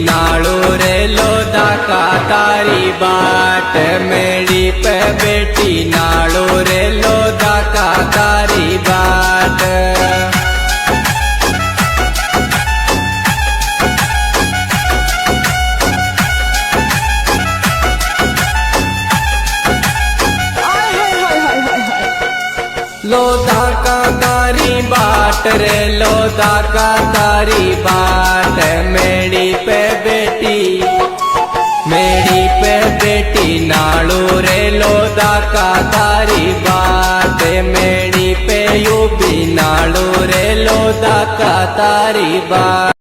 नाड़ू रे लोदा का तारी बाट मेरी पे बेटी नाड़ू रे लोदा का तारी बाट। लोदा का तारी बाट रे लोदा का तारी बाट मेरी पे बेटी नाड़ू रे लोदा का तारी बाट मेरी पे यूबी नाड़ू रे लोदा का तारी बाट।